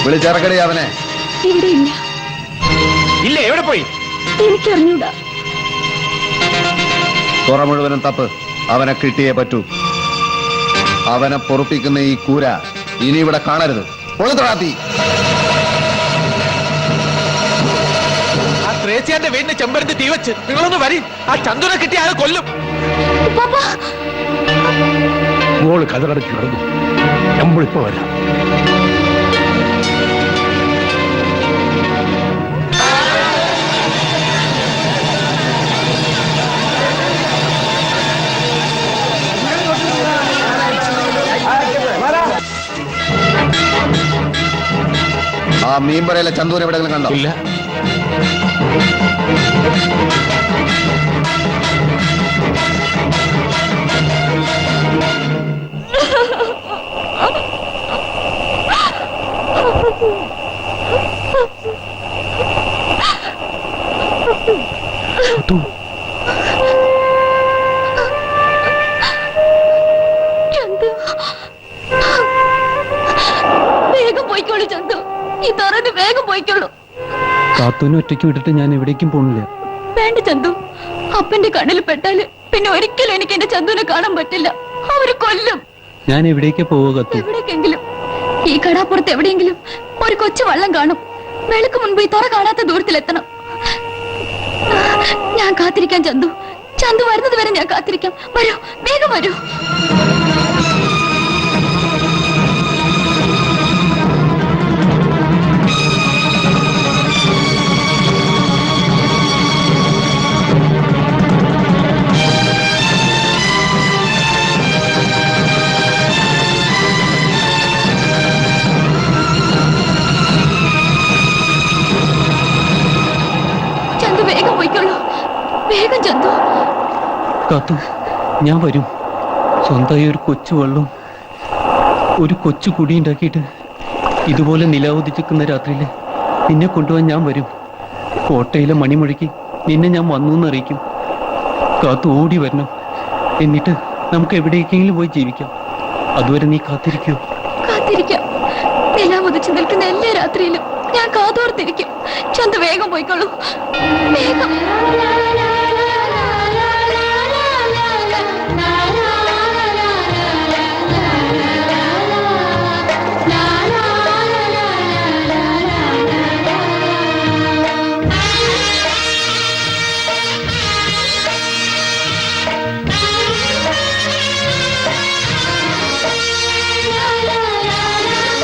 വിളിച്ചിറക്കടി അവനെ. ഇവിടെ ഇല്ല. ഇല്ല, എവിടെ പോയി? എനിക്കറിഞ്ഞൂടാ. തുറ മുഴുവനും തപ്പ്. അവനെ കിട്ടിയേ പറ്റൂ. അവനെ പൊറുപ്പിക്കുന്ന ഈ കൂര ഇനി ഇവിടെ കാണരുത്. പൊളുത്തറാത്തി. ആ ത്രേസ്യാന്റെ വീടിന് ചെമ്പരത്തി തീ വെച്ച് നിങ്ങളൊന്ന് വരി. ആ ചന്ദുനെ കിട്ടിയ ആളെ കൊല്ലും. മോള് കഥകടച്ച് കിടന്നു. നമ്മളിപ്പോ വരാം. ആ മീൻപറയിലെ ചന്ദൂനെ എവിടെയെങ്കിലും കണ്ടോ? ഇല്ല. വേഗം പോയിക്കോളൂ ചന്തു. ഈ തുറന്ന് വേഗം പോയിക്കോളൂ. കാത്തൂനെ ഒറ്റയ്ക്ക് വിട്ടിട്ട് ഞാൻ എവിടേക്കും പോണില്ല. വേണ്ട ചന്തു. അപ്പന്റെ കണ്ണിൽ പെട്ടാല് പിന്നെ ഒരിക്കലും എനിക്ക് എന്റെ ചന്തുവിനെ കാണാൻ പറ്റില്ല. അവര് കൊല്ലും. ഞാൻ എവിടേക്കാ പോവുക കത്തു? എവിടേക്കെങ്കിലും. ഈ കടാപ്പുറത്ത് എവിടെയെങ്കിലും ഒരു കൊച്ചു വള്ളം കാണും. വെളുക്ക് മുൻപ് ഈ തുറ കാണാത്ത ദൂരത്തിലെത്തണം. ഞാൻ കാത്തിരിക്കാം ചന്തു. ചന്തു വരുന്നത് വരെ ഞാൻ കാത്തിരിക്കാം. വരൂ, വേഗം വരൂ. വേഗം പോയിക്കോളൂ. വേഗം ചന്തു. കാത്തു, ഞാൻ വരും. സ്വന്തമായി ഒരു കൊച്ചു വെള്ളം, ഒരു കൊച്ചു കുടി ഉണ്ടാക്കിയിട്ട് ഇതുപോലെ നിലാവുദിച്ചിരിക്കുന്ന രാത്രിയില് നിന്നെ കൊണ്ടുപോകാൻ ഞാൻ വരും. കോട്ടയിലെ മണിമുഴക്കി നിന്നെ ഞാൻ വന്നു എന്നറിയിക്കും. കാത്തു ഓടി വരണം. എന്നിട്ട് നമുക്ക് എവിടേക്കെങ്കിലും പോയി ജീവിക്കാം. അതുവരെ നീ കാത്തിരിക്കൂ. കാത്തിരിക്കാം. നിലാവുദിച്ച് നിൽക്കുന്ന എല്ലാ രാത്രിയിലും ഞാൻ കാതോർത്തിരിക്കും. ചന്തു വേഗം പോയിക്കോളൂ. വേഗം.